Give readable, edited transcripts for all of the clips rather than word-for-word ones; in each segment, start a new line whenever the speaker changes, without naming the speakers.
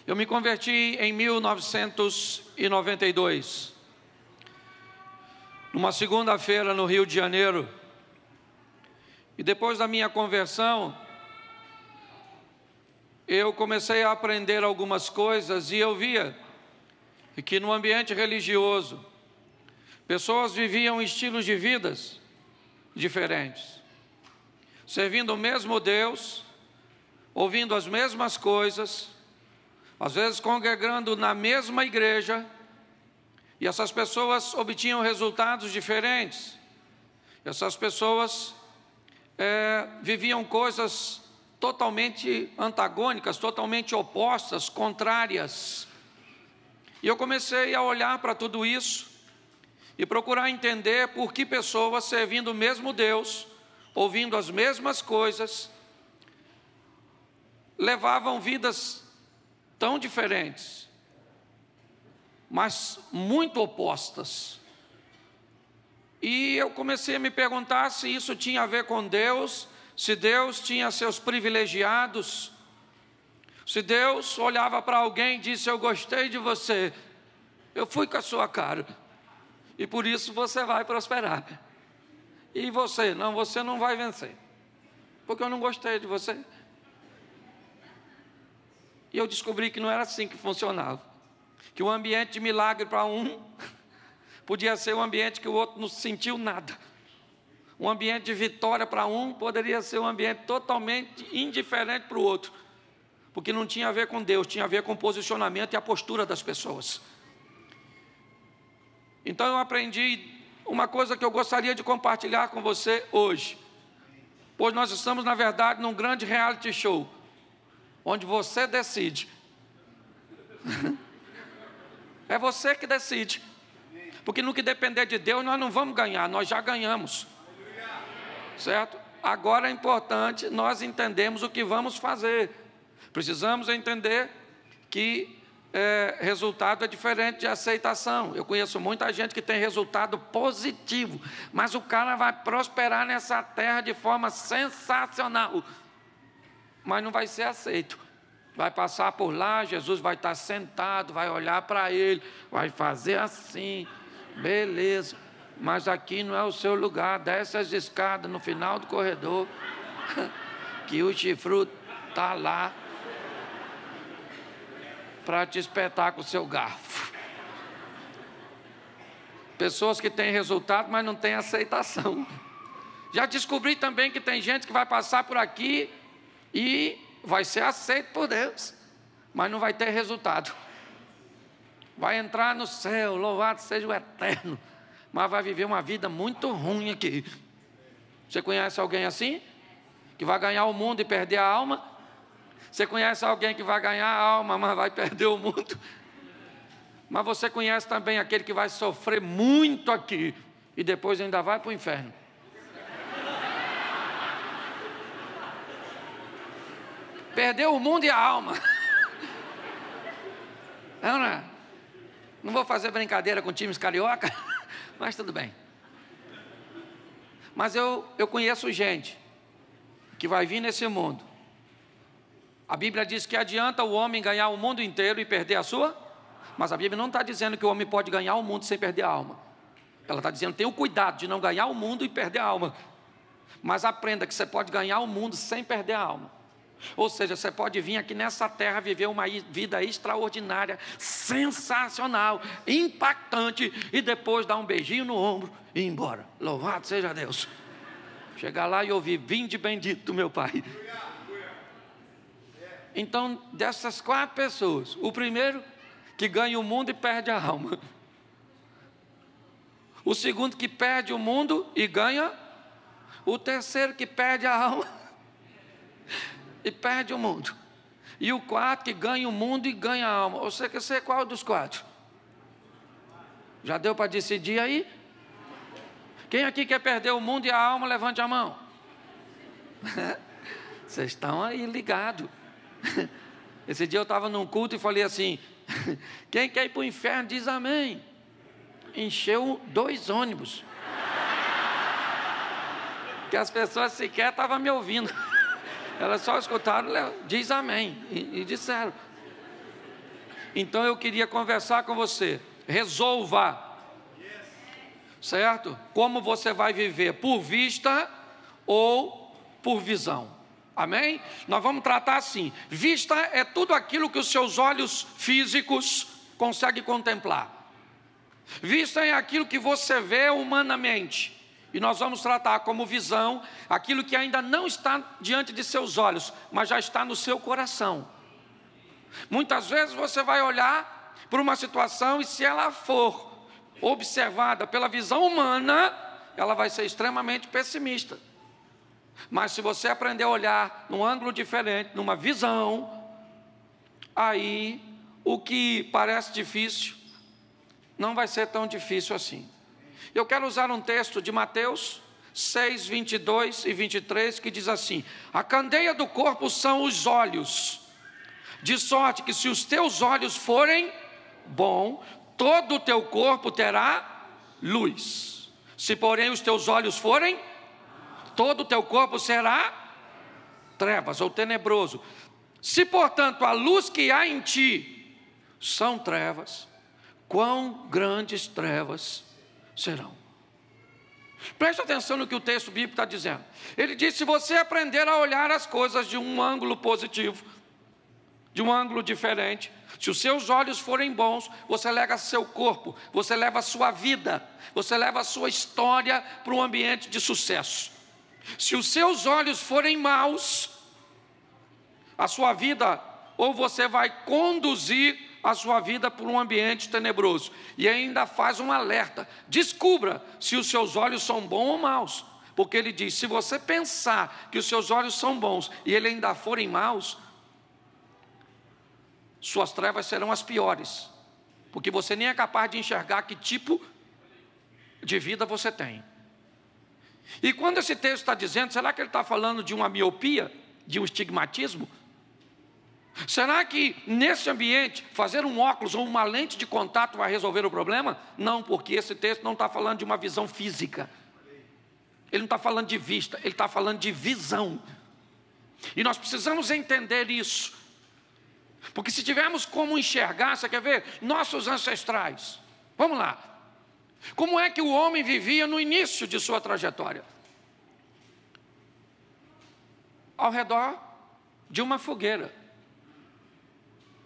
Eu me converti em 1992, numa segunda-feira no Rio de Janeiro. E depois da minha conversão, eu comecei a aprender algumas coisas e eu via que no ambiente religioso, pessoas viviam estilos de vidas diferentes, servindo o mesmo Deus, ouvindo as mesmas coisas, às vezes congregando na mesma igreja, e essas pessoas obtinham resultados diferentes. Essas pessoas viviam coisas totalmente antagônicas, totalmente opostas, contrárias. E eu comecei a olhar para tudo isso e procurar entender por que pessoas servindo o mesmo Deus, ouvindo as mesmas coisas, levavam vidas tão diferentes, mas muito opostas. E eu comecei a me perguntar se isso tinha a ver com Deus, se Deus tinha seus privilegiados, se Deus olhava para alguém e disse: eu gostei de você, eu fui com a sua cara, e por isso você vai prosperar. E você não vai vencer, porque eu não gostei de você. E eu descobri que não era assim que funcionava, que o ambiente de milagre para um podia ser um ambiente que o outro não sentiu nada. Um ambiente de vitória para um poderia ser um ambiente totalmente indiferente para o outro, porque não tinha a ver com Deus, tinha a ver com o posicionamento e a postura das pessoas. Então eu aprendi uma coisa que eu gostaria de compartilhar com você hoje, pois nós estamos, na verdade, num grande reality show, onde você decide. É você que decide, porque no que depender de Deus nós não vamos ganhar, nós já ganhamos, certo? Agora é importante nós entendermos o que vamos fazer. Precisamos entender que resultado é diferente de aceitação. Eu conheço muita gente que tem resultado positivo, mas o cara vai prosperar nessa terra de forma sensacional, mas não vai ser aceito. Vai passar por lá, Jesus vai estar sentado, vai olhar para ele, vai fazer assim, beleza, mas aqui não é o seu lugar, desce as escadas no final do corredor, que o chifruto está lá para te espetar com o seu garfo. Pessoas que têm resultado, mas não têm aceitação. Já descobri também que tem gente que vai passar por aqui e vai ser aceito por Deus, mas não vai ter resultado. Vai entrar no céu, louvado seja o Eterno, mas vai viver uma vida muito ruim aqui. Você conhece alguém assim? Que vai ganhar o mundo e perder a alma? Você conhece alguém que vai ganhar a alma, mas vai perder o mundo? Mas você conhece também aquele que vai sofrer muito aqui e depois ainda vai para o inferno? Perdeu o mundo e a alma. Não vou fazer brincadeira com times carioca, mas tudo bem. Mas eu conheço gente que vai vir nesse mundo. A Bíblia diz que adianta o homem ganhar o mundo inteiro e perder a sua, mas a Bíblia não está dizendo que o homem pode ganhar o mundo sem perder a alma. Ela está dizendo: tenha o cuidado de não ganhar o mundo e perder a alma, mas aprenda que você pode ganhar o mundo sem perder a alma. Ou seja, você pode vir aqui nessa terra viver uma vida extraordinária, sensacional, impactante, e depois dar um beijinho no ombro e ir embora. Louvado seja Deus. Chegar lá e ouvir: vinde bendito do meu Pai. Então, dessas 4 pessoas, o primeiro que ganha o mundo e perde a alma, o segundo que perde o mundo e ganha, o terceiro que perde a alma e perde o mundo, e o quarto que ganha o mundo e ganha a alma. Você quer ser qual dos 4? Já deu para decidir aí? Quem aqui quer perder o mundo e a alma, levante a mão. Vocês estão aí ligados. Esse dia eu estava num culto e falei assim: quem quer ir para o inferno diz amém. Encheu 2 ônibus, que as pessoas sequer estavam me ouvindo. Elas só escutaram, diz amém, e disseram. Então eu queria conversar com você. Resolva, certo? Como você vai viver, por vista ou por visão. Amém? Nós vamos tratar assim. Vista é tudo aquilo que os seus olhos físicos conseguem contemplar. Vista é aquilo que você vê humanamente. E nós vamos tratar como visão aquilo que ainda não está diante de seus olhos, mas já está no seu coração. Muitas vezes você vai olhar para uma situação e se ela for observada pela visão humana, ela vai ser extremamente pessimista. Mas se você aprender a olhar num ângulo diferente, numa visão, aí o que parece difícil não vai ser tão difícil assim. Eu quero usar um texto de Mateus 6, 22 e 23, que diz assim: a candeia do corpo são os olhos, de sorte que se os teus olhos forem bom, todo o teu corpo terá luz. Se porém os teus olhos forem, todo o teu corpo será trevas ou tenebroso. Se portanto a luz que há em ti são trevas, quão grandes trevas serão. Preste atenção no que o texto bíblico está dizendo. Ele diz: se você aprender a olhar as coisas de um ângulo positivo, de um ângulo diferente, se os seus olhos forem bons, você leva seu corpo, você leva a sua vida, você leva a sua história para um ambiente de sucesso. Se os seus olhos forem maus, a sua vida, ou você vai conduzir a sua vida por um ambiente tenebroso. E ainda faz um alerta: descubra se os seus olhos são bons ou maus, porque ele diz: se você pensar que os seus olhos são bons e eles ainda forem maus, suas trevas serão as piores, porque você nem é capaz de enxergar que tipo de vida você tem. E quando esse texto está dizendo, será que ele está falando de uma miopia, de um estigmatismo? Será que nesse ambiente fazer um óculos ou uma lente de contato vai resolver o problema? Não, porque esse texto não está falando de uma visão física. Ele não está falando de vista, ele está falando de visão. E nós precisamos entender isso. Porque se tivermos como enxergar, você quer ver? Nossos ancestrais. Vamos lá. Como é que o homem vivia no início de sua trajetória? Ao redor de uma fogueira.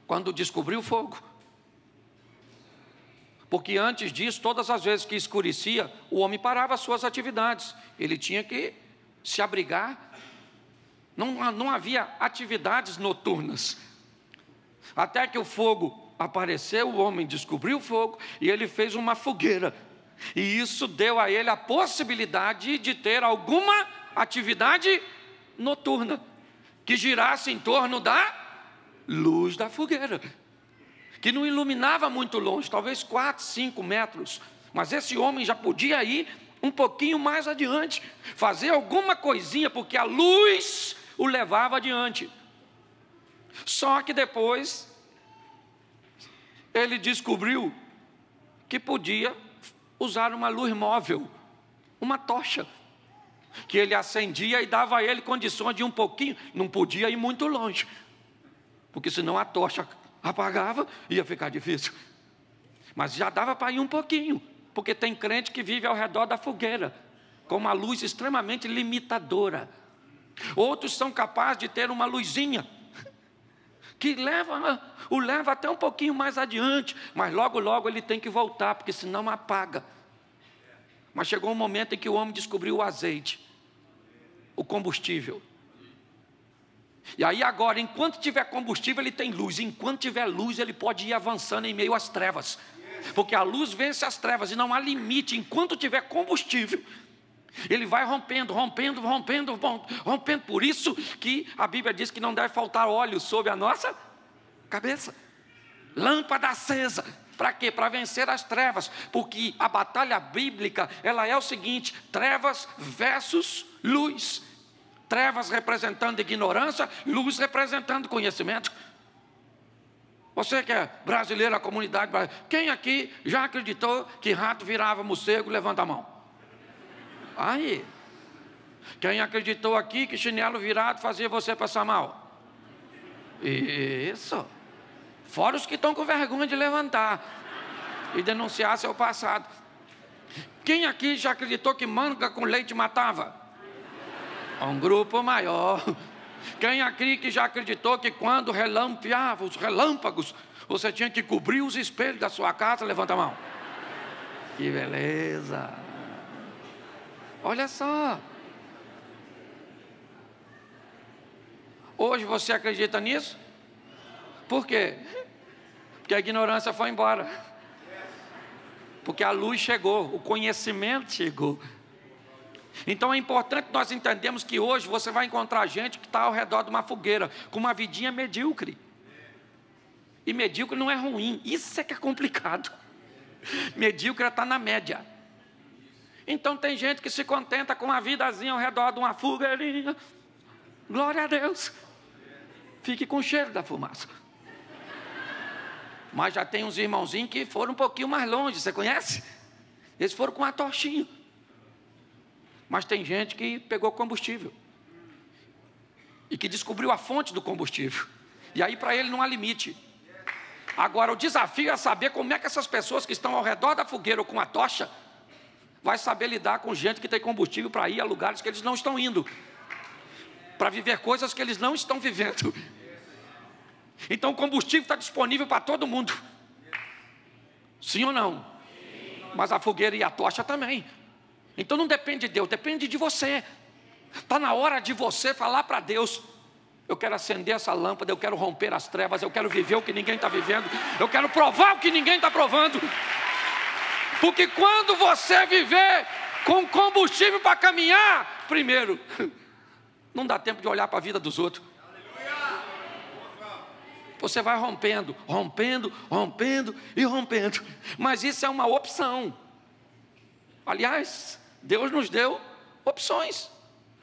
Quando descobriu o fogo. Porque antes disso, todas as vezes que escurecia, o homem parava as suas atividades. Ele tinha que se abrigar. Não havia atividades noturnas. Até que o fogo apareceu, o homem descobriu o fogo e ele fez uma fogueira. E isso deu a ele a possibilidade de ter alguma atividade noturna, que girasse em torno da luz da fogueira, que não iluminava muito longe, talvez 4, 5 metros, mas esse homem já podia ir um pouquinho mais adiante, fazer alguma coisinha, porque a luz o levava adiante. Só que depois ele descobriu que podia usar uma luz móvel, uma tocha, que ele acendia e dava a ele condições de um pouquinho, não podia ir muito longe, porque senão a tocha apagava e ia ficar difícil. Mas já dava para ir um pouquinho, porque tem crente que vive ao redor da fogueira, com uma luz extremamente limitadora. Outros são capazes de ter uma luzinha, que o leva até um pouquinho mais adiante, mas logo logo ele tem que voltar, porque senão apaga. Mas chegou um momento em que o homem descobriu o azeite, o combustível. E aí agora, enquanto tiver combustível, ele tem luz. Enquanto tiver luz, ele pode ir avançando em meio às trevas. Porque a luz vence as trevas e não há limite. Enquanto tiver combustível, ele vai rompendo. Por isso que a Bíblia diz que não deve faltar óleo sobre a nossa cabeça. Lâmpada acesa. Para quê? Para vencer as trevas. Porque a batalha bíblica, ela é o seguinte: trevas versus luz. Trevas representando ignorância, luz representando conhecimento. Você que é brasileiro, a comunidade brasileira, quem aqui já acreditou que rato virava morcego? Levanta a mão. Aí. Quem acreditou aqui que chinelo virado fazia você passar mal? Isso. Fora os que estão com vergonha de levantar e denunciar seu passado. Quem aqui já acreditou que manga com leite matava? Um grupo maior. Quem aqui que já acreditou que quando relampeava os relâmpagos, você tinha que cobrir os espelhos da sua casa? Levanta a mão. Que beleza. Olha só. Hoje você acredita nisso? Por quê? Porque a ignorância foi embora. Porque a luz chegou, o conhecimento chegou. Então é importante nós entendermos que hoje você vai encontrar gente que está ao redor de uma fogueira, com uma vidinha medíocre. E medíocre não é ruim, isso é que é complicado. Medíocre está na média. Então tem gente que se contenta com uma vidazinha ao redor de uma fogueirinha. Glória a Deus. Fique com o cheiro da fumaça. Mas já tem uns irmãozinhos que foram um pouquinho mais longe, você conhece? Eles foram com uma tochinha. Mas tem gente que pegou combustível e que descobriu a fonte do combustível. E aí para ele não há limite. Agora o desafio é saber como é que essas pessoas que estão ao redor da fogueira ou com a tocha vai saber lidar com gente que tem combustível para ir a lugares que eles não estão indo, para viver coisas que eles não estão vivendo. Então o combustível está disponível para todo mundo. Sim ou não? Mas a fogueira e a tocha também. Então não depende de Deus, depende de você. Está na hora de você falar para Deus: eu quero acender essa lâmpada, eu quero romper as trevas, eu quero viver o que ninguém está vivendo, eu quero provar o que ninguém está provando. Porque quando você viver com combustível para caminhar, primeiro, não dá tempo de olhar para a vida dos outros. Você vai rompendo, rompendo, rompendo e rompendo. Mas isso é uma opção. Aliás, Deus nos deu opções,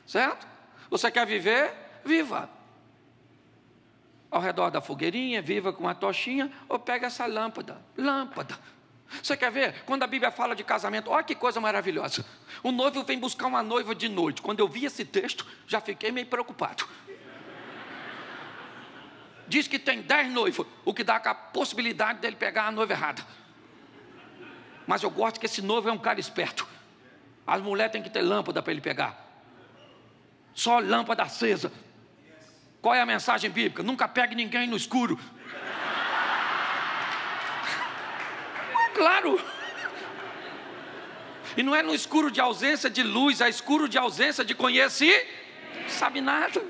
certo? Você quer viver? Viva. Ao redor da fogueirinha, viva com a tochinha, ou pega essa lâmpada. Lâmpada. Você quer ver? Quando a Bíblia fala de casamento, olha que coisa maravilhosa. O noivo vem buscar uma noiva de noite. Quando eu vi esse texto, já fiquei meio preocupado. Diz que tem 10 noivos, o que dá a possibilidade dele pegar a noiva errada. Mas eu gosto que esse noivo é um cara esperto. As mulheres têm que ter lâmpada para ele pegar. Só lâmpada acesa. Qual é a mensagem bíblica? Nunca pegue ninguém no escuro. Claro. E não é no escuro de ausência de luz, é escuro de ausência de conhecimento. Sabe nada.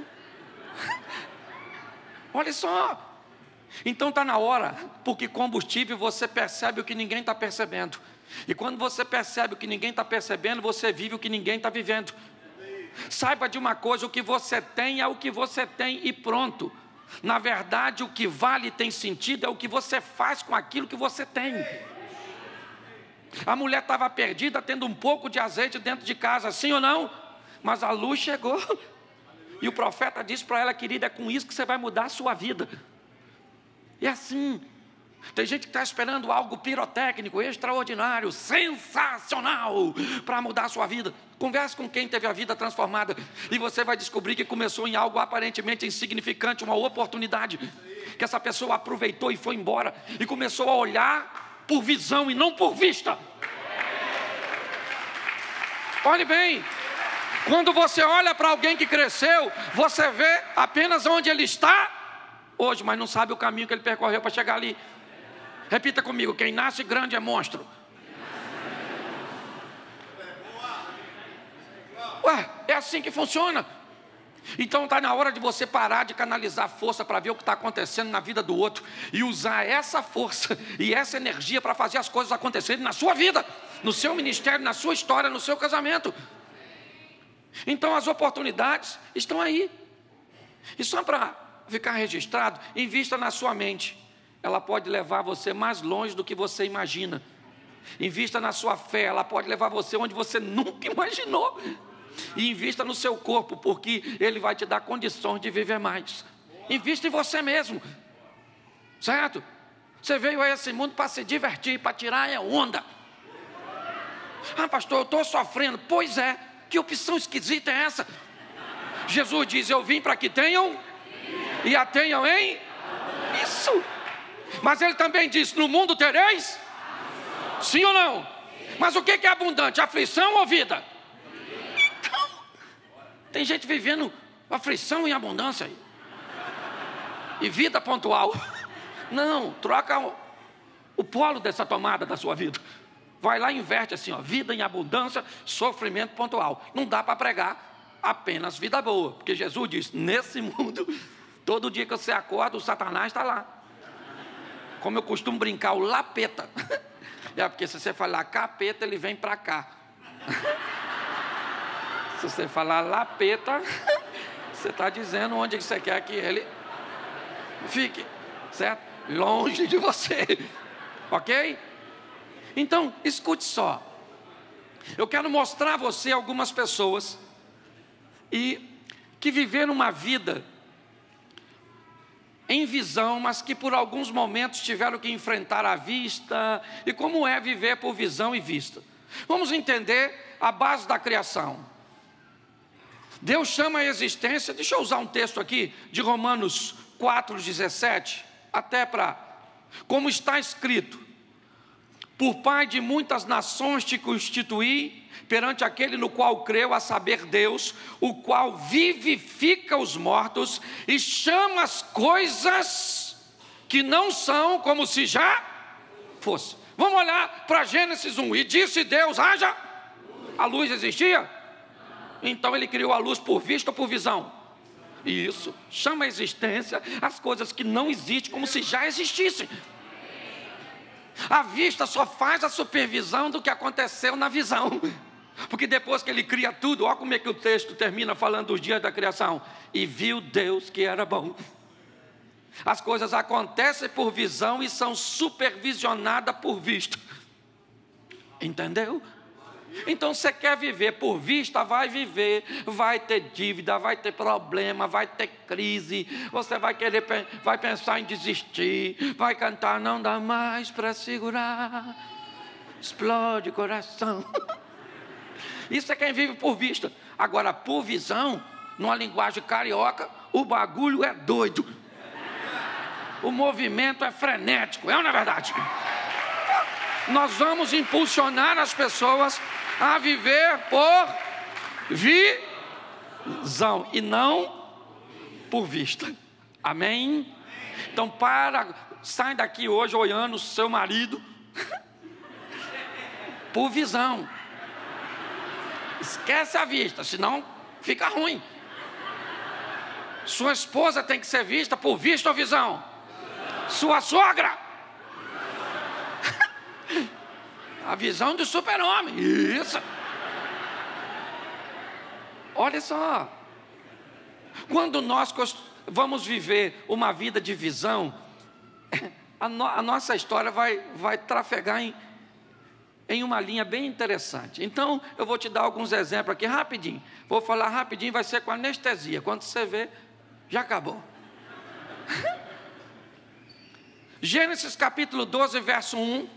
Olha só. Então está na hora, porque combustível você percebe o que ninguém está percebendo. E quando você percebe o que ninguém está percebendo, você vive o que ninguém está vivendo. Saiba de uma coisa: o que você tem é o que você tem e pronto. Na verdade, o que vale e tem sentido é o que você faz com aquilo que você tem. A mulher estava perdida, tendo um pouco de azeite dentro de casa, sim ou não? Mas a luz chegou. E o profeta disse para ela: querida, é com isso que você vai mudar a sua vida. E assim, tem gente que está esperando algo pirotécnico, extraordinário, sensacional, para mudar a sua vida. Converse com quem teve a vida transformada, e você vai descobrir que começou em algo aparentemente insignificante, uma oportunidade, que essa pessoa aproveitou e foi embora, e começou a olhar por visão e não por vista. Olhe bem, quando você olha para alguém que cresceu, você vê apenas onde ele está hoje, mas não sabe o caminho que ele percorreu para chegar ali. Repita comigo: quem nasce grande é monstro. Ué, é assim que funciona. Então está na hora de você parar de canalizar força para ver o que está acontecendo na vida do outro e usar essa força e essa energia para fazer as coisas acontecerem na sua vida, no seu ministério, na sua história, no seu casamento. Então as oportunidades estão aí. E só para ficar registrado, invista na sua mente. Ela pode levar você mais longe do que você imagina. Invista na sua fé, ela pode levar você onde você nunca imaginou. E invista no seu corpo, porque ele vai te dar condições de viver mais. Invista em você mesmo, certo? Você veio a esse mundo para se divertir, para tirar a onda. Ah, pastor, eu estou sofrendo. Pois é, que opção esquisita é essa? Jesus diz: eu vim para que tenham e a tenham em isso. Mas ele também disse: no mundo tereis? Sim ou não? Mas o que é abundante? Aflição ou vida? Então, tem gente vivendo aflição e abundância aí. E vida pontual. Não, troca o polo dessa tomada da sua vida. Vai lá e inverte assim, ó, vida em abundância, sofrimento pontual. Não dá para pregar apenas vida boa, porque Jesus disse: nesse mundo, todo dia que você acorda, o Satanás está lá. Como eu costumo brincar, o lapeta. É porque se você falar capeta, ele vem para cá. Se você falar lapeta, você está dizendo onde você quer que ele fique, certo? Longe de você, ok? Então, escute só. Eu quero mostrar a você algumas pessoas que viveram uma vida em visão, mas que por alguns momentos tiveram que enfrentar a vista, e como é viver por visão e vista. Vamos entender a base da criação. Deus chama a existência, deixa eu usar um texto aqui, de Romanos 4,17, até para, como está escrito: por Pai de muitas nações te constituí, perante aquele no qual creu, a saber Deus, o qual vivifica os mortos e chama as coisas que não são como se já fosse. Vamos olhar para Gênesis 1. E disse Deus: haja. A luz existia? Então ele criou a luz por vista ou por visão? Isso, chama a existência as coisas que não existem como se já existissem. A vista só faz a supervisão do que aconteceu na visão. Porque depois que ele cria tudo, olha como é que o texto termina falando dos dias da criação. E viu Deus que era bom. As coisas acontecem por visão e são supervisionadas por vista. Entendeu? Então, você quer viver por vista, vai viver, vai ter dívida, vai ter problema, vai ter crise, você vai pensar em desistir, vai cantar: não dá mais para segurar, explode o coração. Isso é quem vive por vista. Agora, por visão, numa linguagem carioca, o bagulho é doido, o movimento é frenético, é ou não é verdade? Nós vamos impulsionar as pessoas a viver por visão e não por vista. Amém? Então sai daqui hoje olhando o seu marido por visão. Esquece a vista, senão fica ruim. Sua esposa tem que ser vista por vista ou visão? Sua sogra, a visão do super-homem. Isso. Olha só. Quando nós vamos viver uma vida de visão, a nossa história vai trafegar em uma linha bem interessante. Então, eu vou te dar alguns exemplos aqui rapidinho. Vou falar rapidinho, vai ser com anestesia. Quando você vê, já acabou. Gênesis capítulo 12, verso 1.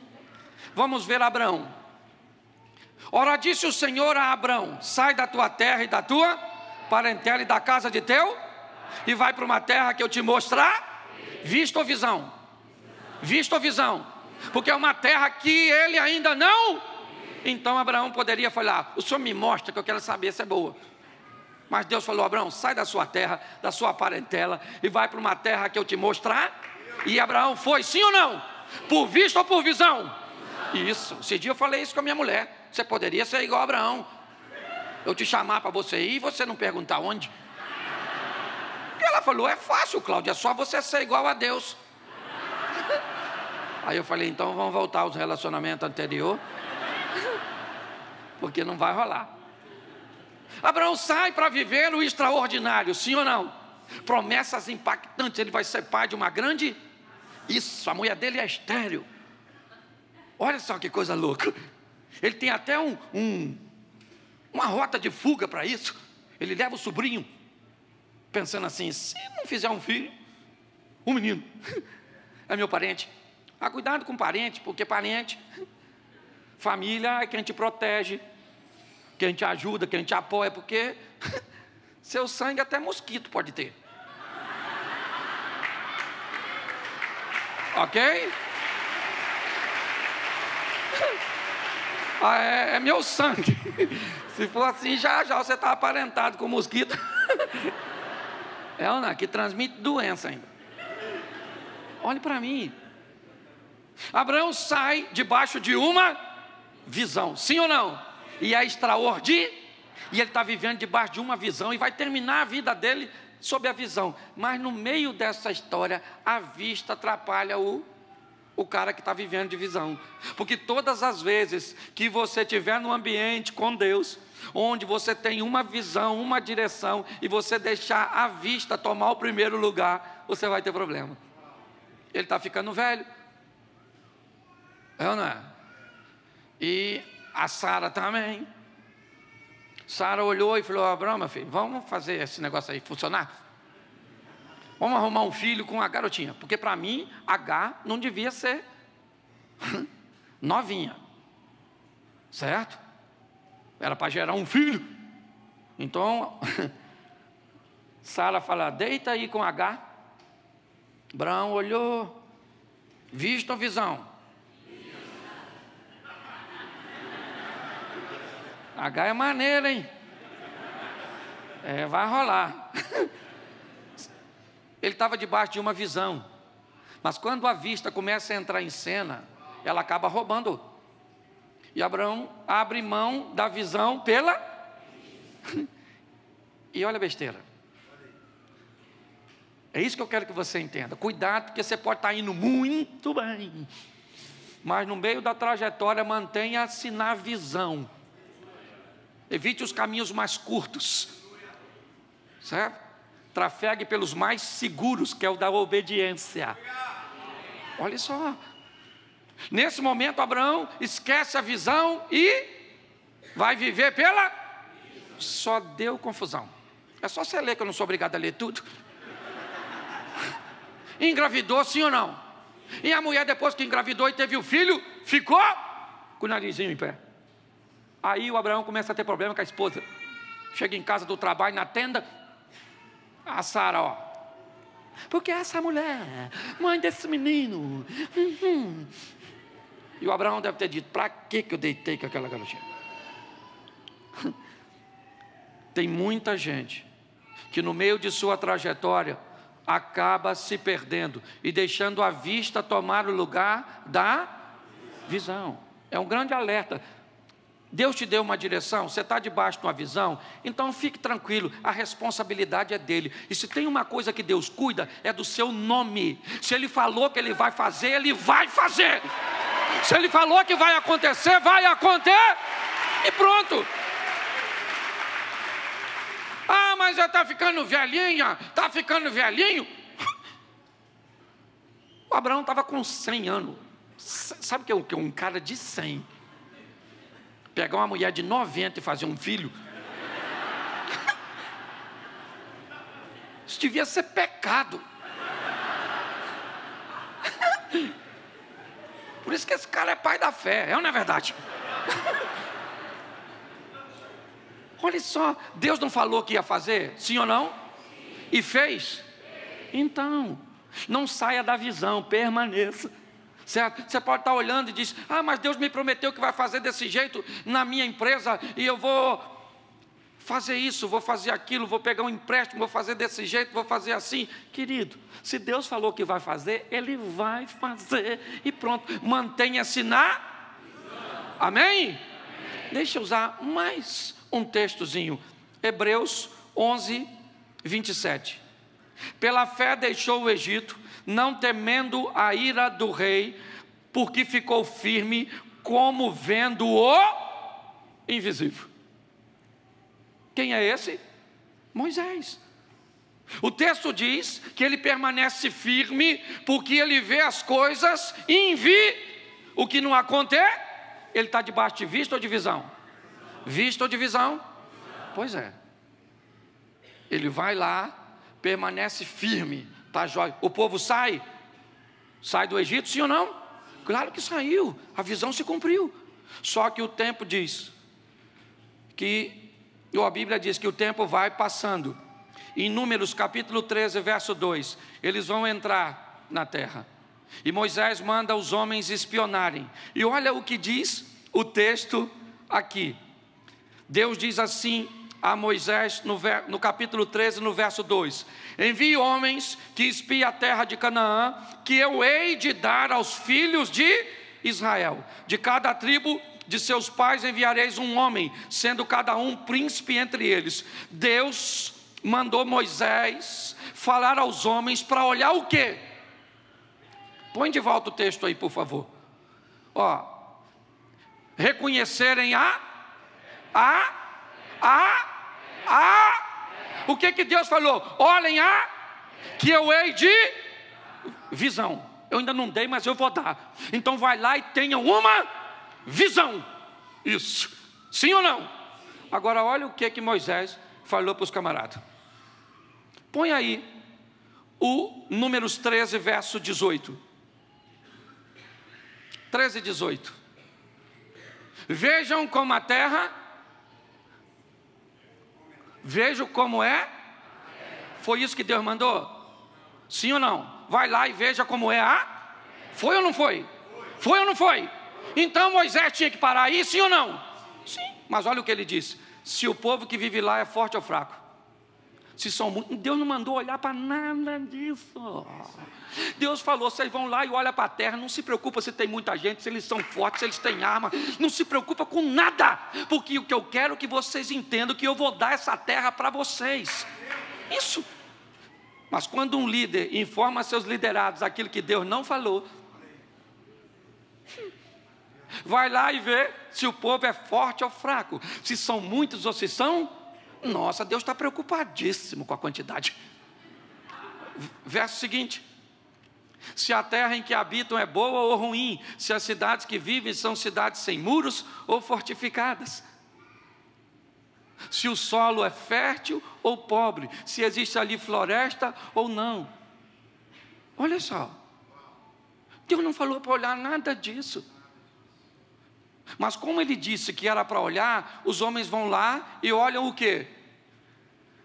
Vamos ver Abraão. Ora, disse o Senhor a Abraão: sai da tua terra e da tua parentela e da casa de teu, e vai para uma terra que eu te mostrar. Vista ou visão? Vista ou visão? Porque é uma terra que ele ainda não. Então Abraão poderia falar: o Senhor me mostra, que eu quero saber se é boa. Mas Deus falou: Abraão, sai da sua terra, da sua parentela, e vai para uma terra que eu te mostrar. E Abraão foi, sim ou não? Por vista ou por visão? Isso, esse dia eu falei isso com a minha mulher: você poderia ser igual a Abraão, eu te chamar para você ir e você não perguntar onde. E ela falou: é fácil, Cláudia, é só você ser igual a Deus. Aí eu falei: então vamos voltar aos relacionamentos anteriores, porque não vai rolar. Abraão sai para viver o extraordinário, sim ou não? Promessas impactantes, ele vai ser pai de uma grande. Isso, a mulher dele é estéril. Olha só que coisa louca. Ele tem até uma rota de fuga para isso. Ele leva o sobrinho, pensando assim: se não fizer um filho, um menino, é meu parente. Cuidado com parente, porque parente, família é quem te protege, quem te ajuda, quem te apoia, porque seu sangue até mosquito pode ter. Ok? É meu sangue. Se for assim, já você está aparentado com mosquito. É ou não? Que transmite doença ainda. Olhe para mim. Abraão sai debaixo de uma visão, sim ou não? E é extraordinário. E ele está vivendo debaixo de uma visão e vai terminar a vida dele sob a visão. Mas no meio dessa história, a vista atrapalha o cara que está vivendo de visão. Porque todas as vezes que você estiver num ambiente com Deus, onde você tem uma visão, uma direção, e você deixar a vista tomar o primeiro lugar, você vai ter problema. Ele está ficando velho. É ou não é? E a Sara também. Sara olhou e falou: Abraão, meu filho, vamos fazer esse negócio aí funcionar? Vamos arrumar um filho com a garotinha. Porque para mim, H não devia ser novinha. Certo? Era para gerar um filho. Então, Sara fala: deita aí com H. Abraão olhou. Visto ou visão? H é maneiro, hein? Vai rolar. Ele estava debaixo de uma visão. Mas quando a vista começa a entrar em cena, ela acaba roubando. E Abraão abre mão da visão pela... E olha a besteira. É isso que eu quero que você entenda. Cuidado, porque você pode estar indo muito bem, mas no meio da trajetória mantenha-se na visão. Evite os caminhos mais curtos, certo? Trafegue pelos mais seguros, que é o da obediência. Olha só. Nesse momento, Abraão esquece a visão e vai viver pela... Só deu confusão. É só você ler, que eu não sou obrigado a ler tudo. Engravidou, sim ou não? E a mulher, depois que engravidou e teve o filho, ficou com o narizinho em pé. Aí o Abraão começa a ter problema com a esposa. Chega em casa do trabalho, na tenda, a Sara, ó. Porque essa mulher, mãe desse menino. E o Abraão deve ter dito: para que eu deitei com aquela garotinha? Tem muita gente que no meio de sua trajetória acaba se perdendo e deixando a vista tomar o lugar da visão. É um grande alerta. Deus te deu uma direção, você está debaixo de uma visão, então fique tranquilo, a responsabilidade é dele. E se tem uma coisa que Deus cuida, é do seu nome. Se Ele falou que Ele vai fazer, Ele vai fazer. Se Ele falou que vai acontecer, vai acontecer. E pronto. Ah, mas já está ficando velhinha, está ficando velhinho. O Abraão estava com 100 anos. Sabe o que é um cara de 100? Pegar uma mulher de 90 e fazer um filho. Isso devia ser pecado. Por isso que esse cara é pai da fé, é ou não é verdade? Olha só, Deus não falou que ia fazer, sim ou não? E fez? Então, não saia da visão, permaneça. Certo? Você pode estar olhando e diz: ah, mas Deus me prometeu que vai fazer desse jeito na minha empresa, e eu vou fazer isso, vou fazer aquilo, vou pegar um empréstimo, vou fazer desse jeito, vou fazer assim. Querido, se Deus falou que vai fazer, Ele vai fazer, e pronto, mantenha-se na... Amém? Deixa eu usar mais um textozinho, Hebreus 11, 27. Pela fé deixou o Egito, não temendo a ira do rei, porque ficou firme, como vendo o invisível. Quem é esse? Moisés. O texto diz que ele permanece firme, porque ele vê as coisas o que não acontece. Ele está debaixo de vista ou de visão? Vista ou de visão? Pois é. Ele vai lá, permanece firme, tá jóia. O povo sai do Egito, sim ou não? Claro que saiu, a visão se cumpriu. Só que o tempo diz que, ou a Bíblia diz que o tempo vai passando. Em Números capítulo 13, verso 2, eles vão entrar na terra. E Moisés manda os homens espionarem. E olha o que diz o texto aqui. Deus diz assim a Moisés no capítulo 13, no verso 2: envie homens que espiem a terra de Canaã, que eu hei de dar aos filhos de Israel. De cada tribo de seus pais enviareis um homem, sendo cada um príncipe entre eles. Deus mandou Moisés falar aos homens para olhar o quê? Põe de volta o texto aí, por favor. Reconhecerem o que Deus falou? Olhem que eu hei de visão. Eu ainda não dei, mas eu vou dar. Então vai lá e tenha uma visão. Isso. Sim ou não? Agora olha o que Moisés falou para os camaradas. Põe aí o Números 13, verso 18. 13, 18. Vejam como a terra, vejam como é. Foi isso que Deus mandou? Sim ou não? Vai lá e veja como é Foi ou não foi? Foi ou não foi? Então Moisés tinha que parar aí, sim ou não? Sim. Mas olha o que ele disse: se o povo que vive lá é forte ou fraco. Se são muitos, Deus não mandou olhar para nada disso. Deus falou: vocês vão lá e olham para a terra. Não se preocupa se tem muita gente, se eles são fortes, se eles têm arma. Não se preocupa com nada, porque o que eu quero é que vocês entendam que eu vou dar essa terra para vocês. Isso. Mas quando um líder informa a seus liderados aquilo que Deus não falou, vai lá e vê se o povo é forte ou fraco, se são muitos ou se são. Nossa, Deus está preocupadíssimo com a quantidade. Verso seguinte: se a terra em que habitam é boa ou ruim, se as cidades que vivem são cidades sem muros ou fortificadas, se o solo é fértil ou pobre, se existe ali floresta ou não. Olha só, Deus não falou para olhar nada disso. Mas como ele disse que era para olhar, os homens vão lá e olham o quê?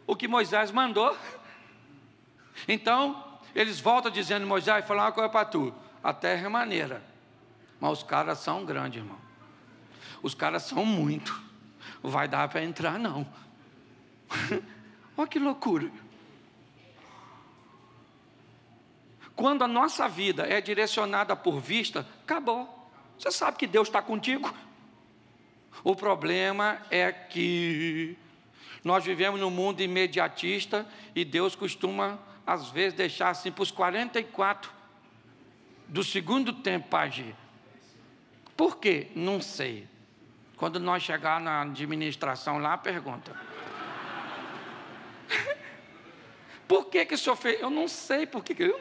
O que Moisés mandou. Então, eles voltam dizendo: Moisés, falar uma coisa para tu, a terra é maneira, mas os caras são grandes, irmão. Os caras são muito. Não vai dar para entrar, não. Olha que loucura. Quando a nossa vida é direcionada por vista, acabou. Você sabe que Deus está contigo. O problema é que nós vivemos num mundo imediatista e Deus costuma, às vezes, deixar assim para os 44 do segundo tempo para agir. Por quê? Não sei. Quando nós chegar na administração lá, pergunta. Por que o senhor fez? Eu não sei por que. Eu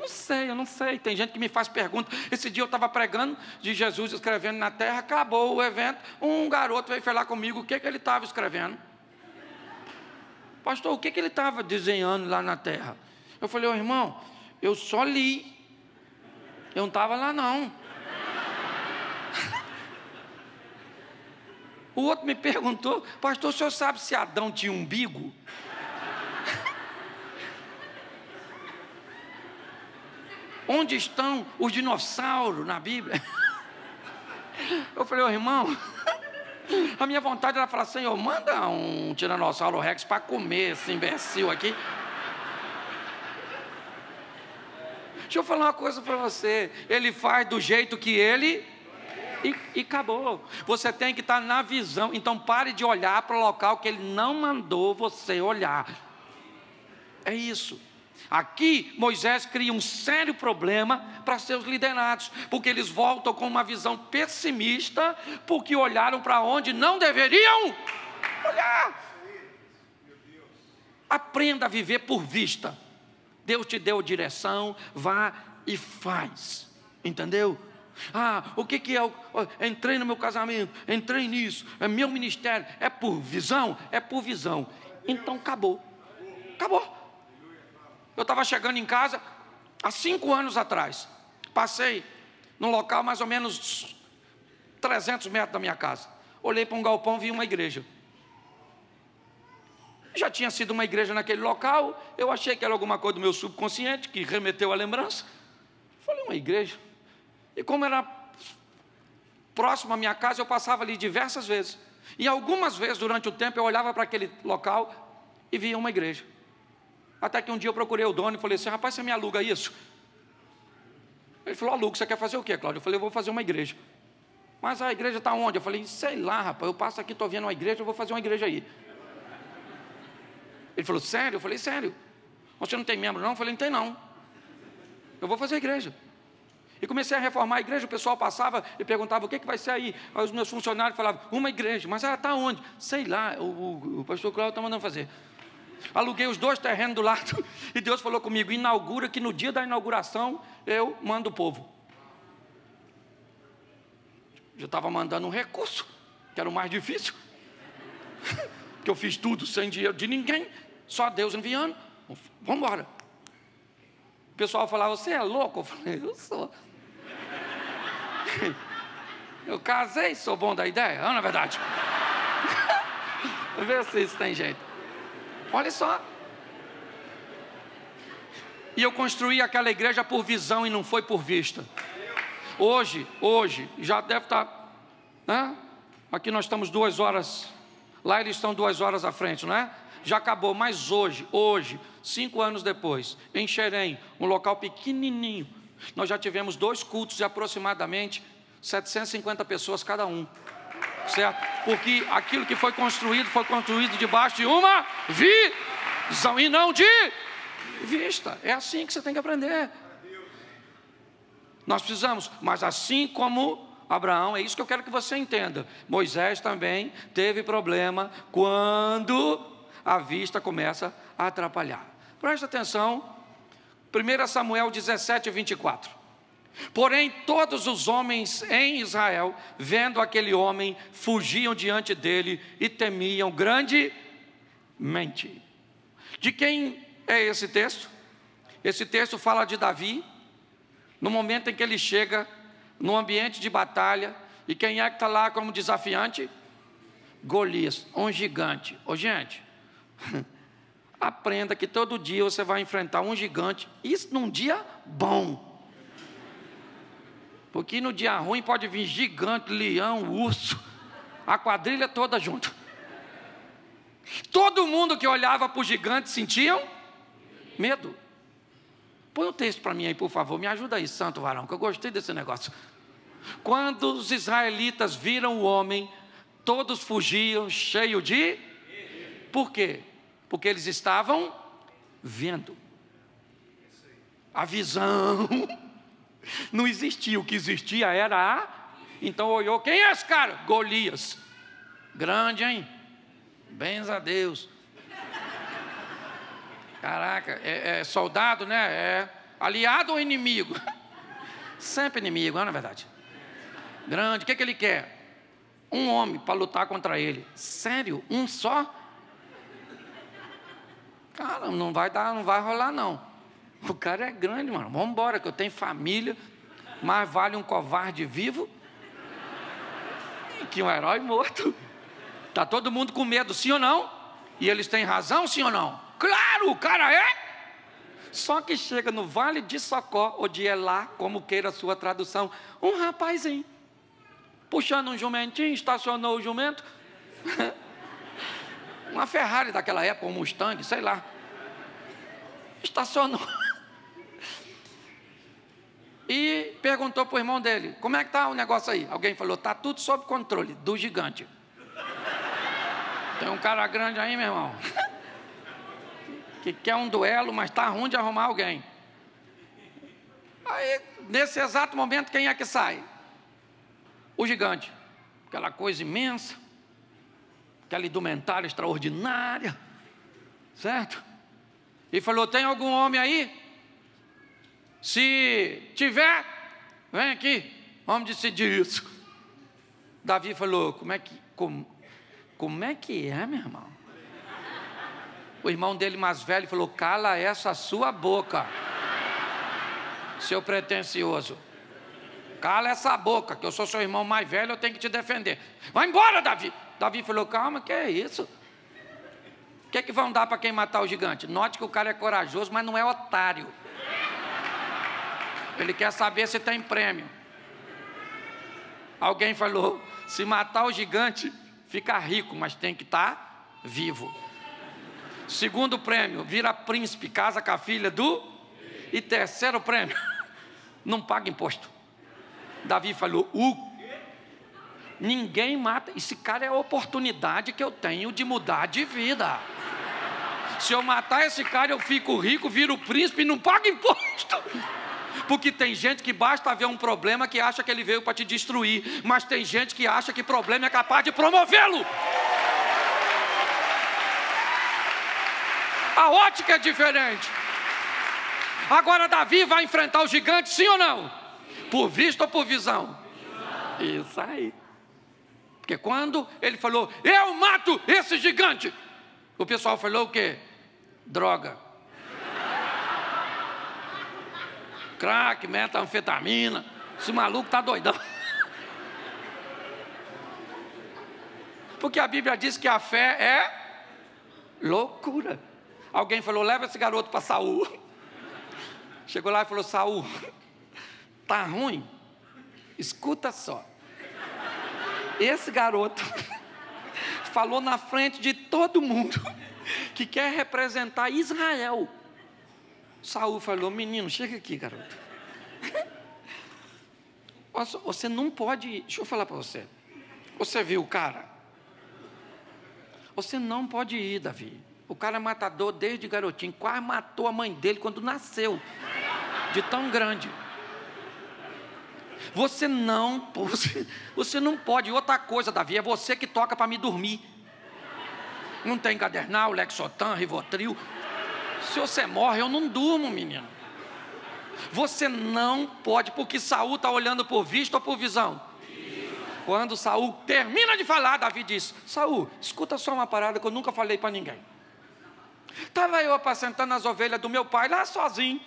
não sei. Tem gente que me faz pergunta. Esse dia eu estava pregando de Jesus escrevendo na terra, acabou o evento. Um garoto veio falar comigo o que ele estava escrevendo. Pastor, o que ele estava desenhando lá na terra? Eu falei: irmão, eu só li. Eu não estava lá, não. O outro me perguntou: pastor, o senhor sabe se Adão tinha umbigo? Onde estão os dinossauros na Bíblia? Eu falei: irmão, a minha vontade era falar: Senhor, manda um tiranossauro rex para comer esse imbecil aqui. Deixa eu falar uma coisa para você: ele faz do jeito que ele e acabou. Você tem que estar na visão. Então pare de olhar para o local que ele não mandou você olhar. É isso. Aqui Moisés cria um sério problema para seus liderados, porque eles voltam com uma visão pessimista, porque olharam para onde não deveriam olhar. Aprenda a viver por vista. Deus te deu direção, vá e faz. Entendeu? O que é? Entrei no meu casamento, entrei nisso, é meu ministério, é por visão? É por visão. Então acabou. Acabou. Eu estava chegando em casa há 5 anos atrás. Passei num local mais ou menos 300 metros da minha casa. Olhei para um galpão, vi uma igreja. Já tinha sido uma igreja naquele local. Eu achei que era alguma coisa do meu subconsciente que remeteu à lembrança. Falei: uma igreja? E como era próximo à minha casa, eu passava ali diversas vezes. E algumas vezes, durante o tempo, eu olhava para aquele local e via uma igreja. Até que um dia eu procurei o dono e falei assim: rapaz, você me aluga isso? Ele falou: aluga, você quer fazer o quê, Cláudio? Eu falei: eu vou fazer uma igreja. Mas a igreja está onde? Eu falei: sei lá, rapaz, eu passo aqui, estou vendo uma igreja, eu vou fazer uma igreja aí. Ele falou: sério? Eu falei: sério. Você não tem membro não? Eu falei: não tem não. Eu vou fazer a igreja. E comecei a reformar a igreja, o pessoal passava e perguntava: o que vai ser aí? Aí os meus funcionários falavam: uma igreja. Mas ela está onde? Sei lá, o pastor Cláudio está mandando fazer. Aluguei os 2 terrenos do lado e Deus falou comigo: inaugura, que no dia da inauguração eu mando o povo. Eu estava mandando um recurso, que era o mais difícil, porque eu fiz tudo sem dinheiro de ninguém, só Deus enviando. Vamos embora. O pessoal falava: você é louco? Eu falei: eu sou. Eu casei, sou bom da ideia, não é verdade? Vê se isso tem jeito. Olha só. E eu construí aquela igreja por visão e não foi por vista. Hoje, já deve estar, né? Aqui nós estamos 2 horas, lá eles estão 2 horas à frente, não é? Já acabou, mas hoje, 5 anos depois, em Xerém, um local pequenininho, nós já tivemos 2 cultos de aproximadamente 750 pessoas cada um, certo? Porque aquilo que foi construído debaixo de uma visão e não de vista. É assim que você tem que aprender. Nós precisamos, mas assim como Abraão, é isso que eu quero que você entenda. Moisés também teve problema quando a vista começa a atrapalhar. Presta atenção, 1 Samuel 17, 24. Porém, todos os homens em Israel, vendo aquele homem, fugiam diante dele e temiam grandemente. De quem é esse texto? Esse texto fala de Davi, no momento em que ele chega no ambiente de batalha. E quem é que está lá como desafiante? Golias, um gigante. Ô gente, aprenda que todo dia você vai enfrentar um gigante, isso num dia bom. Porque no dia ruim pode vir gigante, leão, urso, a quadrilha toda junto. Todo mundo que olhava para o gigante sentiam medo. Põe o texto para mim aí, por favor, me ajuda aí, santo varão, que eu gostei desse negócio. Quando os israelitas viram o homem, todos fugiam cheios de... Por quê? Porque eles estavam vendo. A visão não existia, o que existia era a... Então olhou: quem é esse cara? Golias. Grande, hein? Bens a Deus. Caraca, é soldado, né? É aliado ou inimigo? Sempre inimigo, não é verdade? Grande, o que ele quer? Um homem para lutar contra ele. Sério? Um só? Cara, não vai dar, não vai rolar não. O cara é grande, mano. Vamos embora, que eu tenho família. Mais vale um covarde vivo que um herói morto. Está todo mundo com medo, sim ou não? E eles têm razão, sim ou não? Claro, o cara é. Só que chega no Vale de Socó, ou de Elá, como queira a sua tradução, um rapazinho, puxando um jumentinho, estacionou o jumento. Uma Ferrari daquela época, um Mustang, sei lá. Estacionou. E perguntou para o irmão dele: como é que está o negócio aí? Alguém falou: está tudo sob controle do gigante. Tem um cara grande aí, meu irmão, que quer um duelo, mas está ruim de arrumar alguém. Aí, nesse exato momento, quem é que sai? O gigante. Aquela coisa imensa, aquela indumentária extraordinária, certo? E falou: tem algum homem aí? Se tiver, vem aqui, vamos decidir isso. Davi falou: como é que é, meu irmão? O irmão dele mais velho falou: cala essa sua boca, seu pretensioso. Cala essa boca, que eu sou seu irmão mais velho, eu tenho que te defender. Vai embora, Davi. Davi falou: calma, que é isso? O que é que vão dar para quem matar o gigante? Note que o cara é corajoso, mas não é otário. Ele quer saber se tem prêmio. Alguém falou, se matar o gigante, fica rico, mas tem que estar vivo. Segundo prêmio, vira príncipe, casa com a filha do... E terceiro prêmio, não paga imposto. Davi falou, ninguém mata. Esse cara é a oportunidade que eu tenho de mudar de vida. Se eu matar esse cara, eu fico rico, viro príncipe e não pago imposto. Porque tem gente que basta ver um problema que acha que ele veio para te destruir, mas tem gente que acha que problema é capaz de promovê-lo. A ótica é diferente. Agora Davi vai enfrentar o gigante, sim ou não? Por vista ou por visão? Isso aí. Porque quando ele falou, eu mato esse gigante, o pessoal falou o quê? Droga. Crack, metanfetamina. Esse maluco tá doidão. Porque a Bíblia diz que a fé é loucura. Alguém falou, leva esse garoto para Saul. Chegou lá e falou, Saul, tá ruim? Escuta só. Esse garoto falou na frente de todo mundo que quer representar Israel. Saul falou, menino, chega aqui, garoto. Você não pode... Deixa eu falar para você. Você viu o cara? Você não pode ir, Davi. O cara é matador desde garotinho. Quase matou a mãe dele quando nasceu. De tão grande. Você não pode. E outra coisa, Davi, é você que toca para me dormir. Não tem Gadernal, Lexotan, Rivotril. Se você morre, eu não durmo, menino. Você não pode, porque Saul está olhando por vista ou por visão? Quando Saul termina de falar, Davi diz, Saul, escuta só uma parada que eu nunca falei para ninguém. Estava eu apacentando as ovelhas do meu pai lá sozinho.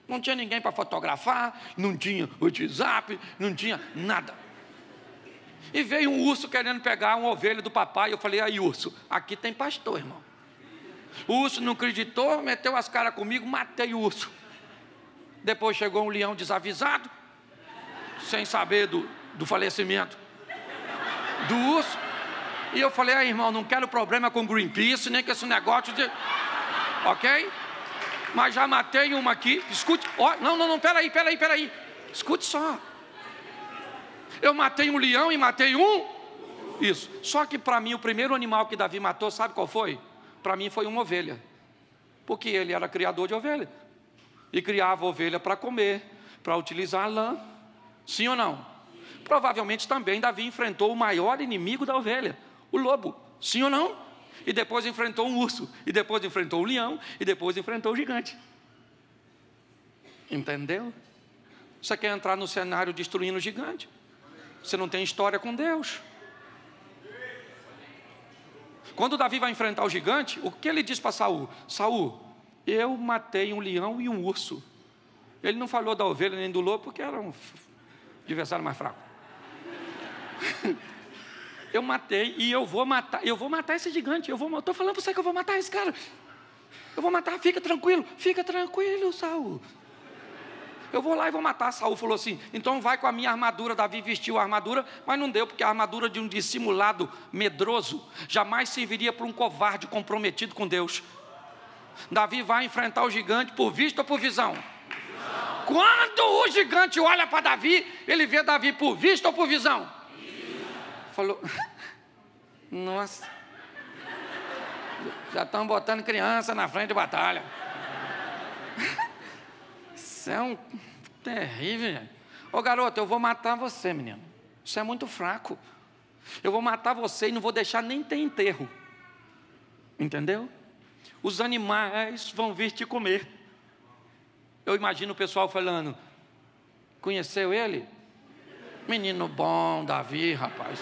Não tinha ninguém para fotografar, não tinha WhatsApp, não tinha nada. E veio um urso querendo pegar uma ovelha do papai. Eu falei, aí urso, aqui tem pastor, irmão. O urso não acreditou, meteu as caras comigo, matei o urso. Depois chegou um leão desavisado, sem saber do falecimento do urso. E eu falei, aí irmão, não quero problema com Greenpeace, nem com esse negócio de... Ok? Mas já matei uma aqui, escute, não, peraí, escute só. Eu matei um leão e matei isso. Só que para mim o primeiro animal que Davi matou, sabe qual foi? Para mim foi uma ovelha. Porque ele era criador de ovelha. E criava ovelha para comer, para utilizar a lã. Sim ou não? Provavelmente também Davi enfrentou o maior inimigo da ovelha, o lobo. Sim ou não? E depois enfrentou um urso, e depois enfrentou o leão, e depois enfrentou o gigante. Entendeu? Você quer entrar no cenário destruindo o gigante? Você não tem história com Deus. Quando Davi vai enfrentar o gigante, o que ele diz para Saul? Saul, eu matei um leão e um urso. Ele não falou da ovelha nem do lobo, porque era um adversário mais fraco. Eu matei e eu vou matar esse gigante. Eu estou falando para você que eu vou matar esse cara. Eu vou matar, fica tranquilo, Saul. Eu vou lá e vou matar. Saul falou assim, então vai com a minha armadura. Davi vestiu a armadura, mas não deu, porque a armadura de um dissimulado medroso jamais serviria para um covarde comprometido com Deus. Davi vai enfrentar o gigante por vista ou por visão? Quando o gigante olha para Davi, ele vê Davi por vista ou por visão? Falou, nossa, já estão botando criança na frente de batalha. Isso é um terrível. Ô garoto, eu vou matar você, menino. Isso é muito fraco. Eu vou matar você e não vou deixar nem ter enterro. Entendeu? Os animais vão vir te comer. Eu imagino o pessoal falando, conheceu ele? Menino bom, Davi, rapaz.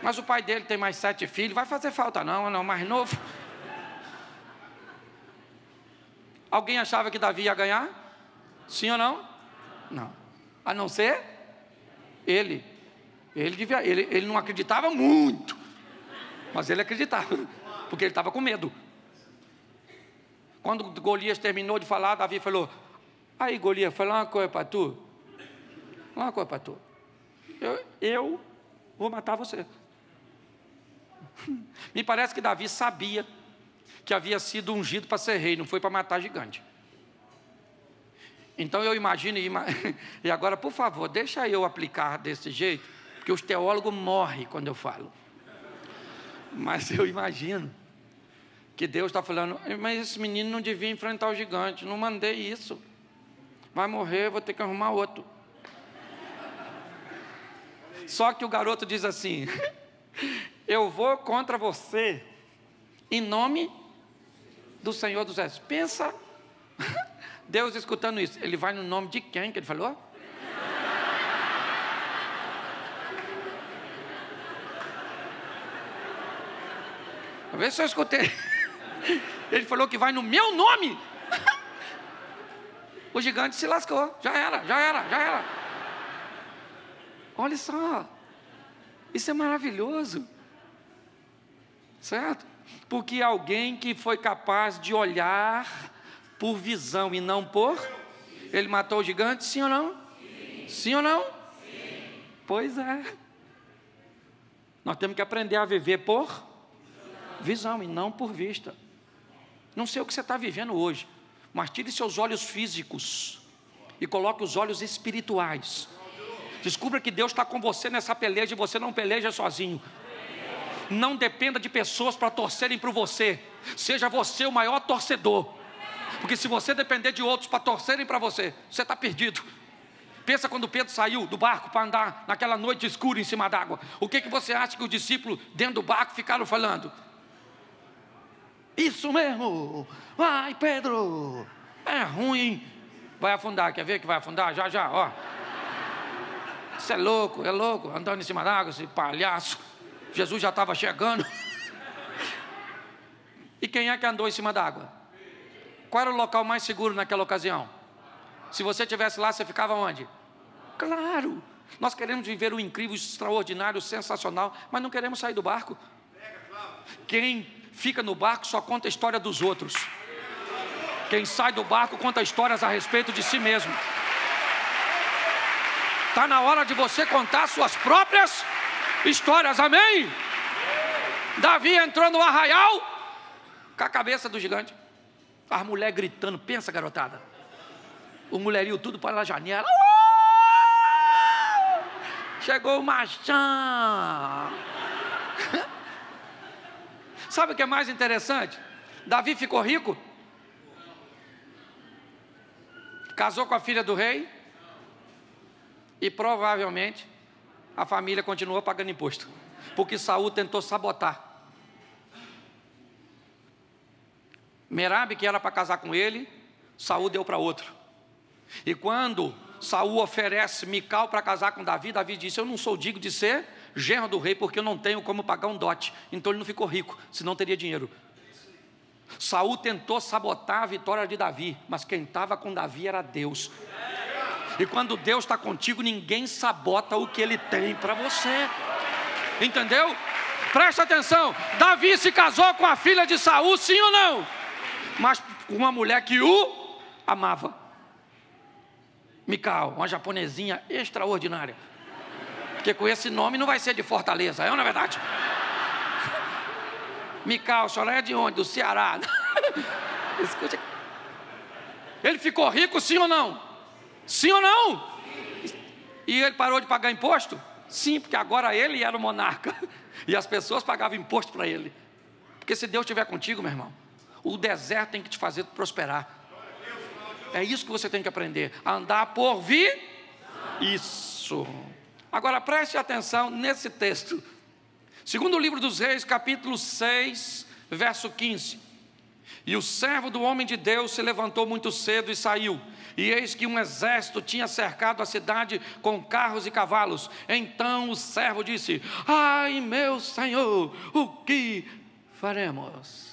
Mas o pai dele tem mais 7 filhos, vai fazer falta não, mais novo. Alguém achava que Davi ia ganhar? Sim ou não? Não. A não ser ele. Ele não acreditava muito, mas ele acreditava, porque ele estava com medo. Quando Golias terminou de falar, Davi falou, aí Golias, fala uma coisa para tu. eu vou matar você. Me parece que Davi sabia que havia sido ungido para ser rei, não foi para matar gigante. Então eu imagino, e agora por favor, deixa eu aplicar desse jeito, porque os teólogos morrem quando eu falo. Mas eu imagino que Deus está falando, mas esse menino não devia enfrentar o gigante, não mandei isso. Vai morrer, vou ter que arrumar outro. Só que o garoto diz assim, eu vou contra você, em nome do Senhor dos Exércitos. Pensa, Deus escutando isso, ele vai no nome de quem que ele falou? Vê se eu escutei. Ele falou que vai no meu nome. O gigante se lascou, já era. Olha só, isso é maravilhoso, certo? Porque alguém que foi capaz de olhar por visão e não por... Ele matou o gigante, sim ou não? Sim ou não? Sim. Pois é. Nós temos que aprender a viver por visão e não por vista. Não sei o que você está vivendo hoje, mas tire seus olhos físicos e coloque os olhos espirituais. Descubra que Deus está com você nessa peleja e você não peleja sozinho. Não dependa de pessoas para torcerem por você. Seja você o maior torcedor. Porque se você depender de outros para torcerem para você, você está perdido. Pensa quando Pedro saiu do barco para andar naquela noite escura em cima d'água. O que você acha que os discípulos dentro do barco ficaram falando? Isso mesmo, vai Pedro, é ruim, vai afundar, quer ver que vai afundar? Já, ó. Isso é louco, andando em cima d'água, esse palhaço. Jesus já estava chegando. E quem é que andou em cima d'água? Qual era o local mais seguro naquela ocasião? Se você estivesse lá, você ficava onde? Claro, nós queremos viver o incrível, extraordinário, sensacional, mas não queremos sair do barco. Quem fica no barco só conta a história dos outros. Quem sai do barco conta histórias a respeito de si mesmo. Está na hora de você contar suas próprias histórias, amém? Davi entrou no arraial com a cabeça do gigante. As mulheres gritando, pensa garotada. O mulherio tudo para a janela. Chegou o machão. Sabe o que é mais interessante? Davi ficou rico, casou com a filha do rei e provavelmente a família continuou pagando imposto, porque Saul tentou sabotar. Merabe, que era para casar com ele, Saul deu para outro. E quando Saul oferece Mical para casar com Davi, Davi disse, eu não sou digno de ser genro do rei, porque eu não tenho como pagar um dote. Então ele não ficou rico, senão teria dinheiro. Saul tentou sabotar a vitória de Davi, mas quem estava com Davi era Deus. E quando Deus está contigo, ninguém sabota o que Ele tem para você. Entendeu? Presta atenção, Davi se casou com a filha de Saul, sim ou não? Mas com uma mulher que o amava. Mical, uma japonesinha extraordinária. Porque com esse nome não vai ser de Fortaleza, é ou não é verdade? Mical, a senhora é de onde? Do Ceará. Escute. Ele ficou rico, sim ou não? Sim ou não? E ele parou de pagar imposto? Sim, porque agora ele era o monarca. E as pessoas pagavam imposto para ele. Porque se Deus estiver contigo, meu irmão, o deserto tem que te fazer prosperar. É isso que você tem que aprender. A andar por vir. Isso. Agora preste atenção nesse texto. Segundo o livro dos Reis, capítulo 6, verso 15. E o servo do homem de Deus se levantou muito cedo e saiu. E eis que um exército tinha cercado a cidade com carros e cavalos. Então o servo disse, ai meu senhor, o que faremos?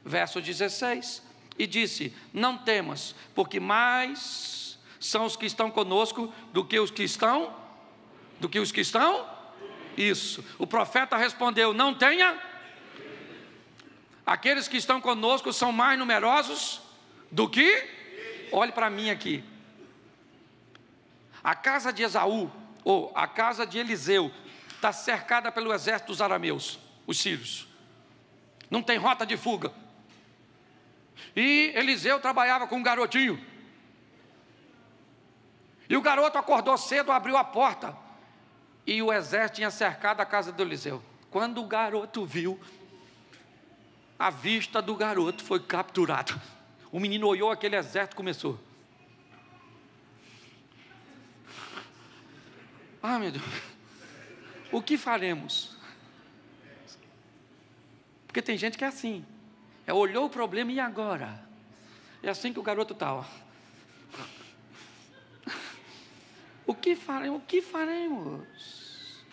Verso 16. E disse, não temas, porque mais são os que estão conosco do que os que estão... Isso. O profeta respondeu, não tenha. Aqueles que estão conosco são mais numerosos do que... Olhe para mim aqui. A casa de Esaú ou a casa de Eliseu, está cercada pelo exército dos arameus, os sírios. Não tem rota de fuga. E Eliseu trabalhava com um garotinho. E o garoto acordou cedo, abriu a porta. E o exército tinha cercado a casa de Eliseu. Quando o garoto viu, a vista do garoto foi capturada. O menino olhou aquele exército e começou. Ah, meu Deus. O que faremos? Porque tem gente que é assim. Olhou o problema e agora? É assim que o garoto está, ó. O que faremos? O que faremos?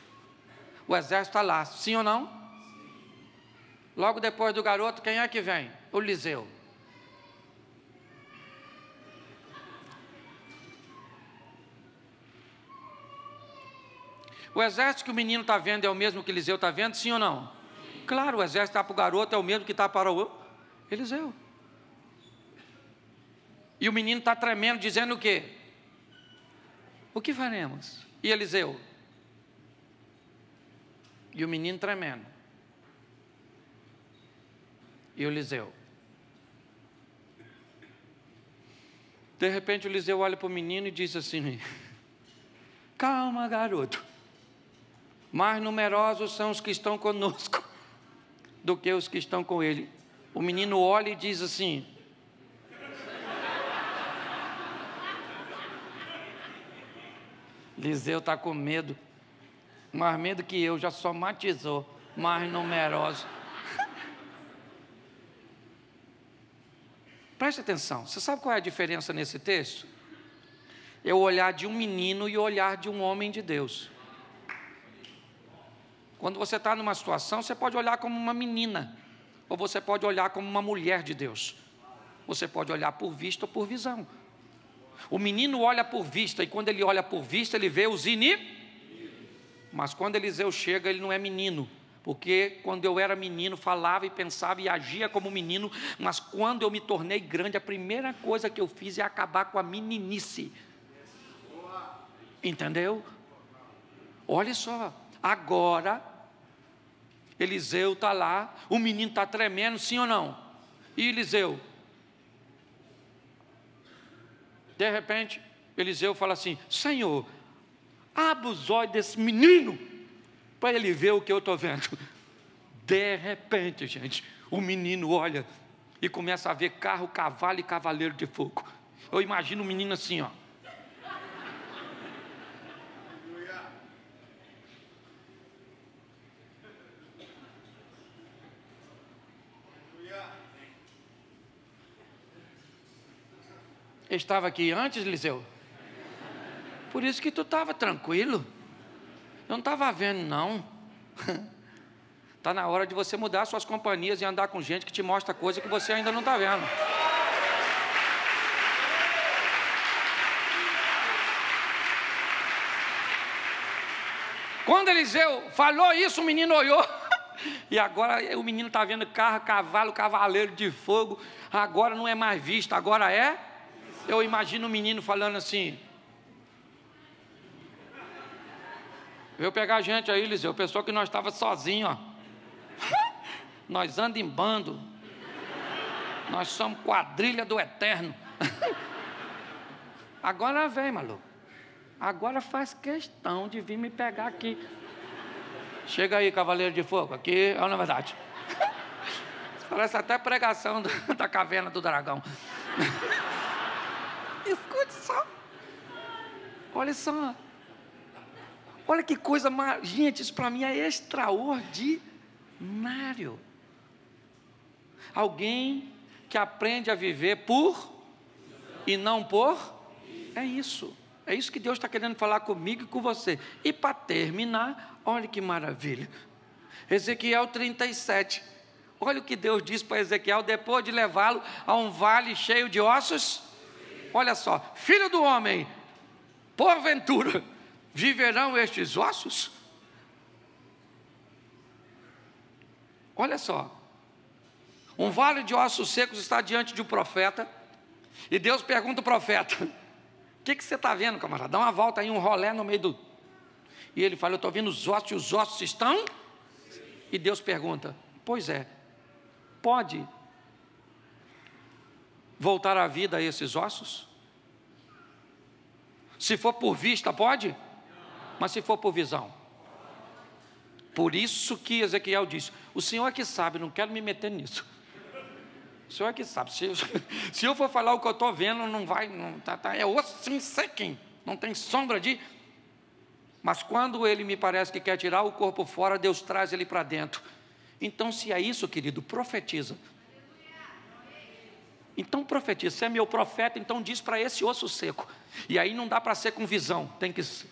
O exército está lá, sim ou não? Logo depois do garoto, quem é que vem? O Eliseu. O exército que o menino está vendo é o mesmo que Eliseu está vendo, sim ou não? Claro, o exército está para o garoto é o mesmo que está para o Eliseu. E o menino está tremendo, dizendo o quê? O que faremos? E Eliseu? E o menino tremendo. E o Eliseu? De repente o Eliseu olha para o menino e diz assim: calma, garoto. Mais numerosos são os que estão conosco do que os que estão com ele. O menino olha e diz assim: Eliseu está com medo, mais medo que eu, já somatizou, mais numeroso. Preste atenção, você sabe qual é a diferença nesse texto? É o olhar de um menino e o olhar de um homem de Deus. Quando você está numa situação, você pode olhar como uma menina, ou você pode olhar como uma mulher de Deus. Você pode olhar por vista ou por visão. O menino olha por vista, e quando ele olha por vista, ele vê os Mas quando Eliseu chega, ele não é menino. Porque quando eu era menino, falava e pensava e agia como menino, mas quando eu me tornei grande, a primeira coisa que eu fiz é acabar com a meninice. Entendeu? Olha só, agora Eliseu está lá, o menino está tremendo, sim ou não? E Eliseu? De repente, Eliseu fala assim: Senhor, abre os olhos desse menino, para ele ver o que eu estou vendo. De repente, gente, o menino olha e começa a ver carro, cavalo e cavaleiro de fogo. Eu imagino o menino assim, ó. Estava aqui antes, Eliseu? Por isso que tu estava tranquilo. Eu não estava vendo, não. Está na hora de você mudar suas companhias e andar com gente que te mostra coisa que você ainda não está vendo. Quando Eliseu falou isso, o menino olhou. E agora o menino está vendo carro, cavalo, cavaleiro de fogo. Agora não é mais visto, agora é. Eu imagino o menino falando assim: veio pegar a gente aí, Eliseu, pensou que nós estávamos sozinhos, ó. Nós andamos em bando, nós somos quadrilha do eterno. Agora vem, maluco, agora faz questão de vir me pegar aqui. Chega aí, cavaleiro de fogo, aqui é uma verdade. Parece até pregação da caverna do dragão. Escute só. Olha só. Olha que coisa, gente, isso para mim é extraordinário. Alguém que aprende a viver por e não por. É isso que Deus está querendo falar comigo e com você. E para terminar, olha que maravilha. Ezequiel 37. Olha o que Deus diz para Ezequiel depois de levá-lo a um vale cheio de ossos. Olha só: filho do homem, porventura viverão estes ossos? Olha só, um vale de ossos secos está diante de um profeta, e Deus pergunta ao profeta: o que você está vendo, camarada? Dá uma volta aí, um rolé no meio do... E ele fala: eu estou vendo os ossos e os ossos estão? E Deus pergunta: pois é, pode voltar à vida a esses ossos? Se for por vista, pode? Mas se for por visão? Por isso que Ezequiel disse: o Senhor é que sabe, não quero me meter nisso. O Senhor é que sabe. Se eu for falar o que eu estou vendo, não vai, é osso sem sequim, não tem sombra de... Mas quando ele me parece que quer tirar o corpo fora, Deus traz ele para dentro. Então, se é isso, querido, profetiza. Então profetiza. Se é meu profeta, então diz para esse osso seco. E aí não dá para ser com visão,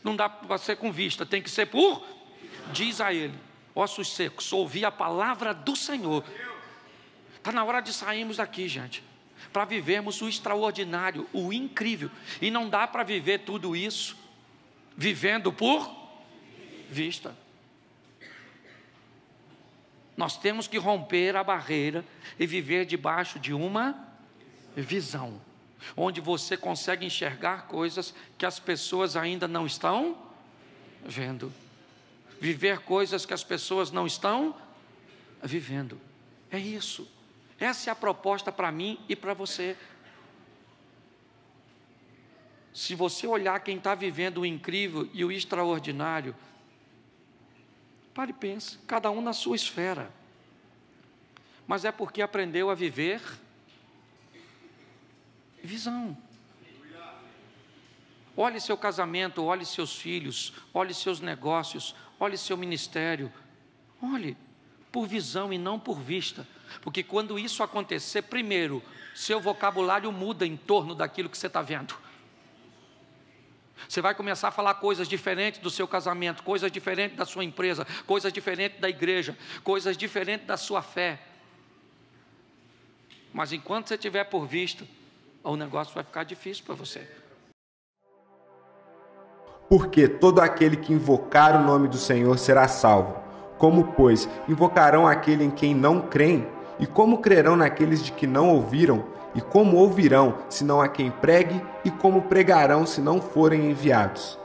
não dá para ser com vista, tem que ser por... Diz a ele: ossos secos, ouvi a palavra do Senhor. Está na hora de sairmos daqui, gente, para vivermos o extraordinário, o incrível. E não dá para viver tudo isso vivendo por vista. Nós temos que romper a barreira e viver debaixo de uma visão, onde você consegue enxergar coisas que as pessoas ainda não estão vendo. Viver coisas que as pessoas não estão vivendo. É isso. Essa é a proposta para mim e para você. Se você olhar quem está vivendo o incrível e o extraordinário, pare e pense, cada um na sua esfera. Mas é porque aprendeu a viver visão. Olhe seu casamento, olhe seus filhos, olhe seus negócios, olhe seu ministério. Olhe por visão e não por vista. Porque quando isso acontecer, primeiro, seu vocabulário muda em torno daquilo que você está vendo. Você vai começar a falar coisas diferentes do seu casamento, coisas diferentes da sua empresa, coisas diferentes da igreja, coisas diferentes da sua fé. Mas enquanto você estiver por vista, o negócio vai ficar difícil para você.
Porque todo aquele que invocar o nome do Senhor será salvo. Como, pois, invocarão aquele em quem não creem? E como crerão naqueles de que não ouviram? E como ouvirão, senão a quem pregue? E como pregarão, se não forem enviados?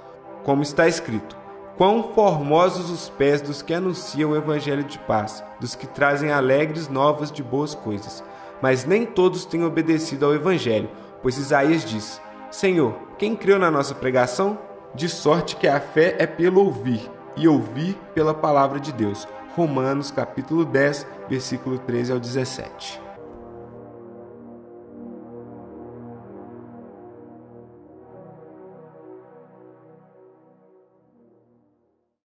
Como está escrito: quão formosos os pés dos que anunciam o evangelho de paz, dos que trazem alegres novas de boas coisas. Mas nem todos têm obedecido ao evangelho, pois Isaías diz: Senhor, quem creu na nossa pregação? De sorte que a fé é pelo ouvir, e ouvir pela palavra de Deus. Romanos capítulo 10, versículo 13 ao 17.